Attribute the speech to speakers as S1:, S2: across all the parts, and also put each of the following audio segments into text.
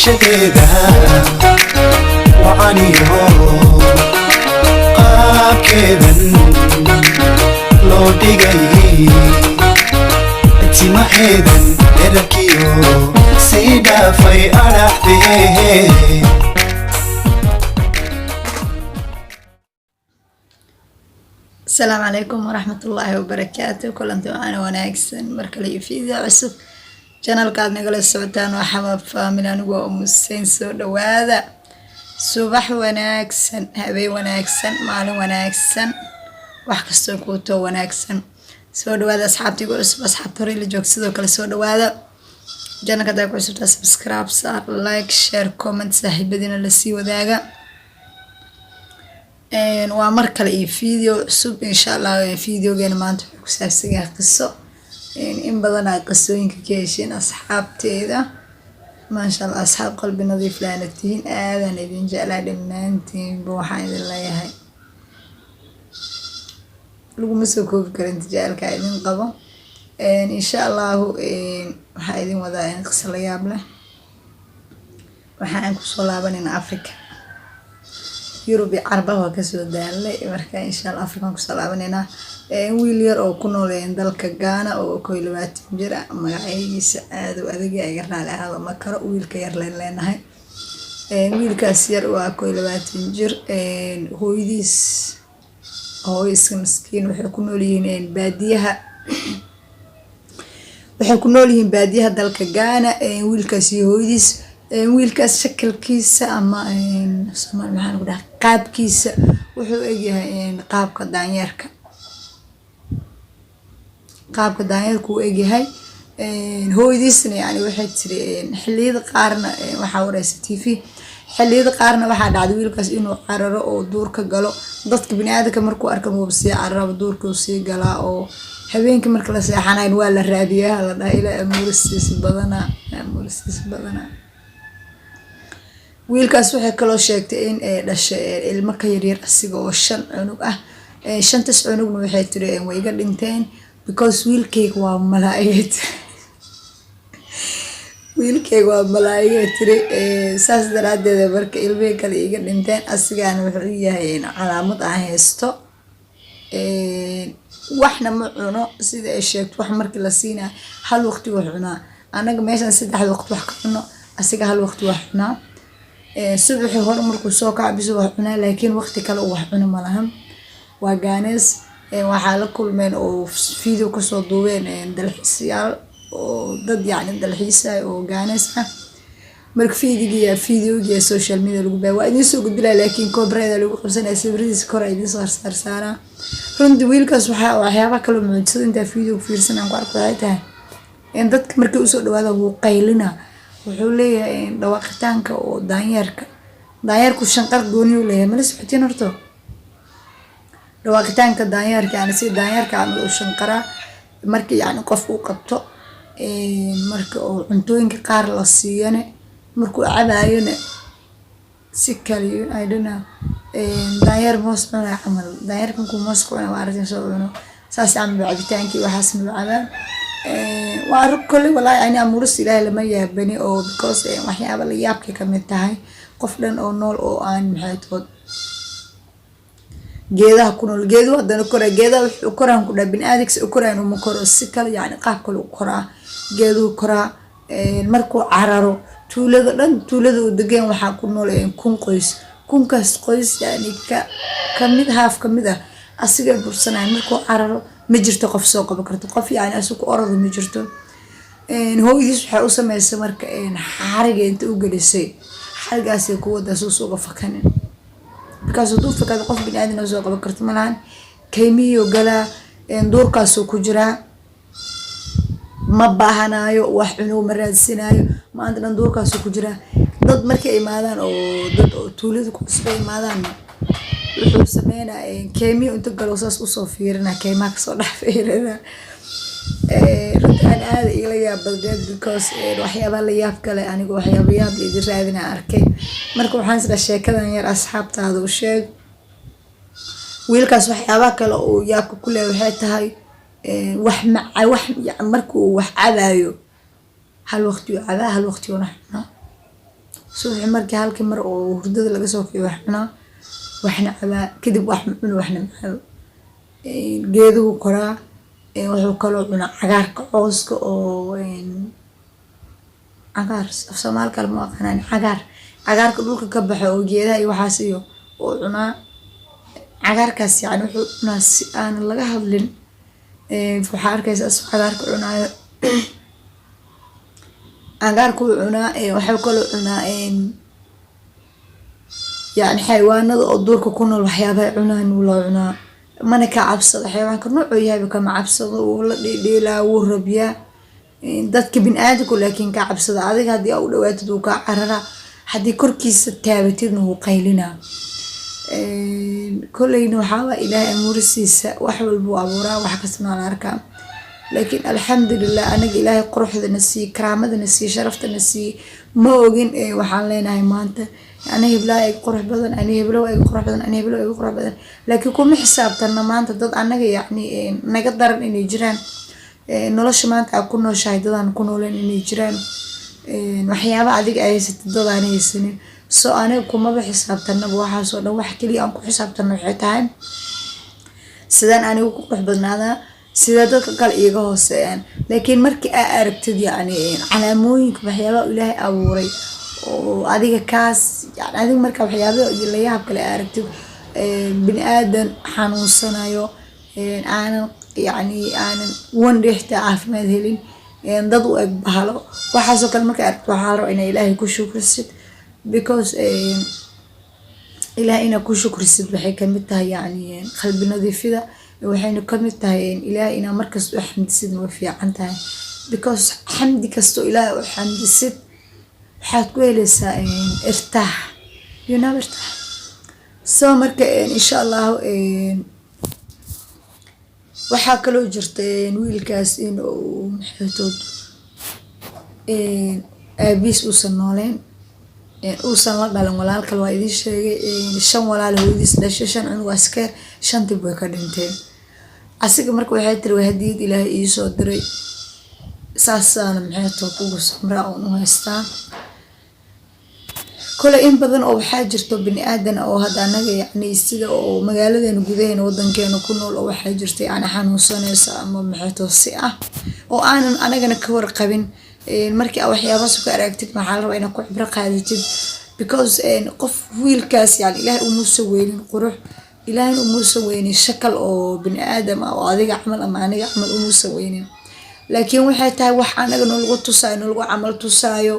S1: شديدة وعنيه قاب كذا لو دقي اتما ايدن اركيو سيدا في أرحبه.
S2: السلام عليكم ورحمة الله وبركاته. كلنتم أنا وناكسن مركلي فيديو عصب channel kaad nagala socotaan waa xabaab family anigoo umuseyn soo dhawaada subax wanaagsan habeen wanaagsan maalin wanaagsan wax kastoo ku too wanaagsan soo dhawaada asxaabtiga cusub asxaabta hore la joog sidoo kale soo dhawaada channelka daa ku cusub subscribe saar like share comment saaxiibadina la sii wadaaga waa mar kale iyo video cusub insha Allah videogeena maanta wuxuu ku saabsan yahay qiso in badan ay qisooyinka ka hesheen asxaabteeda maasha Allah asxaab qalbi nadiif laanatiin aadan idin jeclaa dhamaantiin waxaan idin leeyahay laguma soo koobi karin jecelka idin qabo insha Allah waxaan idin wadaa in qiso la yaab leh waxaan ku soo laabanayna Afrika Europe Carbaha ka soo daalay marka insha Allah Afrika ku soo laabanayna wiil yar oo ku nool dalka Ghana oo 20 jir ah magaciisa aad u adag ay raali ahado ma karo wiilka yar leenahay wiilkaas yar waa 20 jir hooyadiis miskiin waxay ku nool yihiin baadiyaha dalka Ghana wiilkaas iyo hooyadiis wiilkaas shakalkiisa ama Soomaali maxaan ku dhahay qaabkiisa wuxuu egyahay qaabka daanyeerku egyahay hooyadiisna yani waxay tiri xilliyada qaarna waxa wareysa TV xilliyada qaarna waxa dhacday wiilkaas inuu cararo oo duurka galo dadka bini'aadamka markuu arko uu si cararo duurka uu si galaa oo habeenkii marka la seexanayn waa la raadiyaa la dhahay ila amuursiis badana wiilkaas waxay kaloo sheegtay in ay dhashay ilmo ka yar asiga oo 5 cunug ah 5 cunugna waxay tiri way iga dhinteen because wiilkayga waa malaa'igad tiri saas daraadeed marka ilmaha kale iga dhinteen asigana wuxuu yahay calaamad aan haysto waxna ma cuno sida ay sheegtay wax markii la siinaa hal waqti wax cunaa anaga meeshan 3 waqti wax ka cuno asiga hal waqti wax cunaa subaxii hore markuu soo kacbiso wax cunaa laakiin waqti kale wax cuno ma lahan waa Ghanes waxaa la kulmeen oo video ka soo duubeen dalxiisayaal oo dad yani dalxiisay oo Ghanes ah marka videoga social media lagu baa waa idin soo gudbila laakiin copyright lagu qabsanay sawiradiisa kor ay idin soo saarsaara runtii wiilkaas waxyaabo kale muuqdo inta video fiirsan aan ku arkay tahay in dadka markay u soo dhawaada uu qaylina wuxuu leeyahay dhawaaqitaanka oo daanyeerku shanqar gooni u leeyahay ma la socotiin horto dhawaaqitaanka daanyeerka yani si daanyeerka aan u shanqara markii yani qof uu qabto marka oo cuntooyinka qaar la siiyane markuu cabaayona si kale I don't know daanyeer moos cunaa camal daanyeerkan ku moos cunaa waa arrin soo cuno saas aan cabitaankii waxaas nu cabaa waa kulli wallahi ani amuurus ilaahay lama yaabani oo because waxyaabo la yaabka ka mid tahay qof dhan oo nool oo aan maxay tood geedaha ku nool geeduhu hadana koraa geedaha wuxuu koraan ku dhabin adeegsi u koraan uma koro si kale yani qaab kale u koraa geeduhu koraa markuu cararo tuulada u degan waxa ku nool kun qoys kunkaas qoys yani kamid haaf kamid ah asiga bursanay markuu cararo ma jirto qof soo qaban karto qof yani asoo ku orado ma jirto hooyadiis waxa u sameysay marka xariga inta u galisay xarigaas ay ku wada soo fakanin because duu fakada qof bini'aadam soo qaban karto malahan kaymiyo gala duurkaas ku jira ma baahanayo wax cunug ma raadsanayo maanta dhan duurkaas ku jira dad markay imaadaan oo dad tuulada ku soo imaadaan wuxuu sameynaa kaymiyo inta galo saas u soo fiirina kaymaha ka soo dhaafeerada runtaan aad ila yaab badan because waxyaabo la yaab kale anigu waxyaabo yaab idin raadina arkay marka waxaan isla sheekadan yar asxaabtaada u sheeg wiilkaas waxyaabo kale oo yaab ku leeyahay waxay tahay wax markuu wax cadaayo hal waqti uu cadaa hal waqti uu naxna subaxi markii halkii mar oo hurdada laga soo fiyo wax cunaa waxna cabaa kadib wax cuno waxna macabo geeduhu koraa wuxuu kaloo cunaa cagaarka cooska oo cagaar af Soomaali kale ma aqaanaan cagaarka dhulka ka baxo oo geedaha iyo waxaas iyo oo cunaa cagaarkaas yani wuxuu cunaa si aan laga hadlin waxaa arkaysa asoo cagaarka cunaayo cagaarku cunaa waxuu kaloo cunaa يعني حيوانات oo duurka ku nool waxyaabaha cunaan uu la cunaa mana ka cabsado xayawaanka noocu yahay kama cabsado uu la dhidhiilaa uu rabiyaa dadka bini'aadamku laakiin ka cabsado adiga hadii uu dhawaatid uu ka carara hadii korkiisa taabatidna uu qaylinaa kullayna waxa ilaahay amuursiisa wax walba uu abuuraa wax kasna la arkaa laakiin alxamdulillah anaga ilaahay quruxdana si karaamadana si sharaftana si ma ogin waxaan leenahay maanta أنا هبلا قرح بدن أنا هبلا قرح بدن أنا هبلا قرح بدن لكن كم حساب تنا ما أنت ضد أنا يعني نقدر إن يجران نلاش ما أنت أكون شاهد أنا أكون لين إن يجران وحياة بعدك أي ست ضد أنا السنين سو أنا كم ما بحساب تنا بواحد سو لو أحكي لي أنكو حساب تنا حيتان سدان أنا قرح بدن هذا سيدا قال إيجا هوسين لكن مركي أركتد يعني على مويك بحياة إلهي أوري oo adiga kaas yani adiga marka waxyaabo la yaab kale aragtid bini aadan xanuunsanayo aanan yani aanan wandheexta caafimaad helin dad u eg bahalo waxaasoo kale marka aragtid waxaa la rabaa inay ilaahay ku shukrisid because ilaahay inaa ku shukrisid waxay kamid tahay yani qalbi nadiifida waxayna kamid tahay ilaahay inaa markasta u xamdisid ma fiican tahay because xamdi kasto ilaahay u xamdisid waxaad ku helaysaa irtaax you know irtaax soo marka insha Allah waxaa kaloo jirta wiilkaas in uu maxaytood aabiis uusan nooleen uusan la dhalan walaal kale waa idin sheegay 5 walaal hooyadiis dhashay 5 cunug askar 5 tib way ka dhinteen asiga marka waxay tiri waa hadiyad ilaahay ii soo diray saasana maxaytood ugu samraa oo u haystaa kula in badan oo waxaa jirto bini aadan oo hada anaga yani sida oo magaaladeena gudaheena wadankeena ku nool oo waxaa jirta yani xanuunsanaysa ama maxaytood si ah oo aanan anagana ka warqabin markii waxyaabo soo aragtid maxaa la rabaa inaad ku cibro qaadatid because qof wiilkaas yani ilaahay uu soo weelin qurux ilaahay uu soo weelin shakal oo bini aadam oo adiga camal ama aniga camal uu soo weelin laakiin waxay tahay wax anaga lagu tusaayo lagu camal tusaayo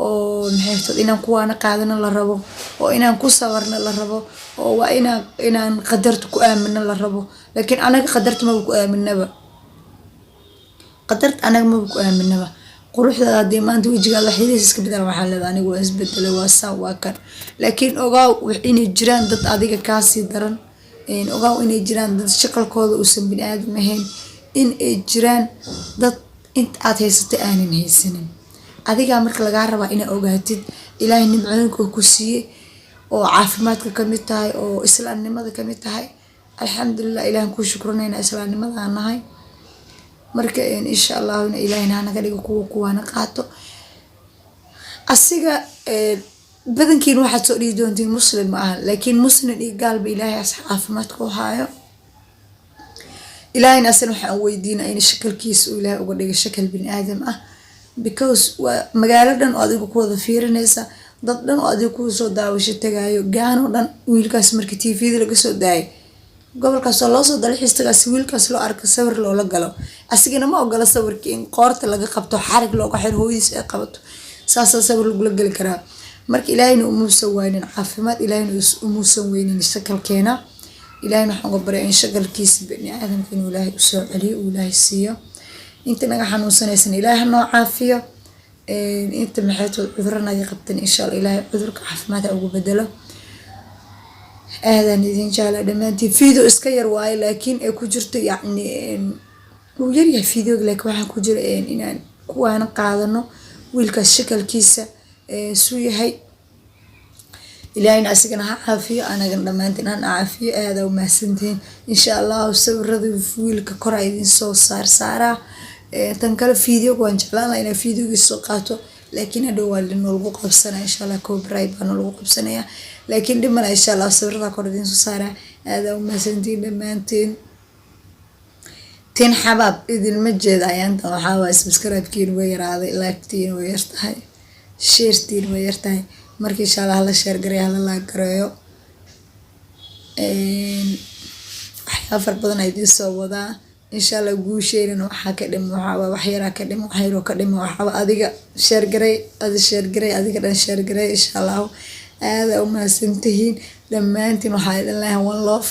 S2: oo maxaytood inaan kuwaana qaadana la rabo oo inaan ku sawarna la rabo oo waa inaan qadarta ku aamina la rabo laakiin anaga qadarta ma ku aaminaba qadarta anaga ma ku aaminaba quruxda hadii maanta wajigaada xiriis iska bedel waxa leedahay anigu waa isbedelay waa saa waa kan laakiin ogaaw inay jiraan dad adiga ka sii daran ogaaw inay jiraan dad shaqalkooda uusan bini aadam ahayn in ay jiraan dad inta aad haysatay aanan haysanin adiga marka laga rabaa inaad ogaatid ilaahay nimcooyinka ku siiyay oo caafimaadka kamid tahay oo islaamnimada kamid tahay alxamdulillah ilaahay ku shukranayna islaamnimada aan nahay marka insha Allah ilaahay naga dhigo kuwana qaato asiga badankiin waxa soo dhigi doontiin muslim ma aha laakiin muslim iyo galbi ilaahay caafimaadka u haayo ilaahayna asan waxaan weydiinaa in shakalkiisa uu ilaahay uga dhigo shakal bini aadam ah because magaaladan oo adigu ku wada fiirinaysa dad dhan oo adigu ku soo daawasho tagaayo gaano dhan wiilkaas markii TV-da laga soo daayay gobolkaas oo loo soo dalxiis tagaas wiilkaas loo arko sawir loola galo asigana ma ogola sawirkii in qoorta laga qabto xarig looga xir hooyadiis ay qabato saas sawir lagu gali karaa marka ilaahayna uu soo waynin caafimaad ilaahayna uu soo waynin shakalkeena ilaahayna waxaan uga baray in shakalkiisa bini aadamka inuu ilaahay u soo celiyo uu ilaahay siiyo inta naga xanuunsanaysan ilaahay noo caafiyo inta maxaytood cuduranaga qabtan insha Allah ilaahay cudurka caafimaad ugu bedelo aadan idin jecel dhamaantii video iska yar waaye laakiin ay ku jirto yani uu yar yahay video laakiin waxa ku jira inaan kuwaana qaadano wiilkaas shakalkiisa suu yahay ilaahayna asigana ha caafiyo anaga dhamaantiin aan caafiyo aad u mahadsantiin insha Allah sawirada wiilka kor ay idin soo saara tan kale video waan jeclaan inaan videogiisa soo qaato laakiin hadhow waa nalagu qabsanaya insha Allah copyright baa nalagu qabsanaya laakiin dhimana insha Allah sawirada kor idin soo saara aad u mahadsantiin dhammaantiin tin xabaab idin ma jeeda ayaanta waxaa waa subscribe-kiin way yaraaday like-tiin way yartahay share-tiin way yartahay marka insha Allah la share gareeyo la like gareeyo waxyaabo badan ay idin soo wadaa insha Allah guusheena waxa ka dhimo waxa wax yara ka dhimo wax yaro ka dhimo waxa adiga share gareey adiga dhan share gareey insha Allah aad u mahadsantihiin dhammaantiin waxaa idin leeyahay one love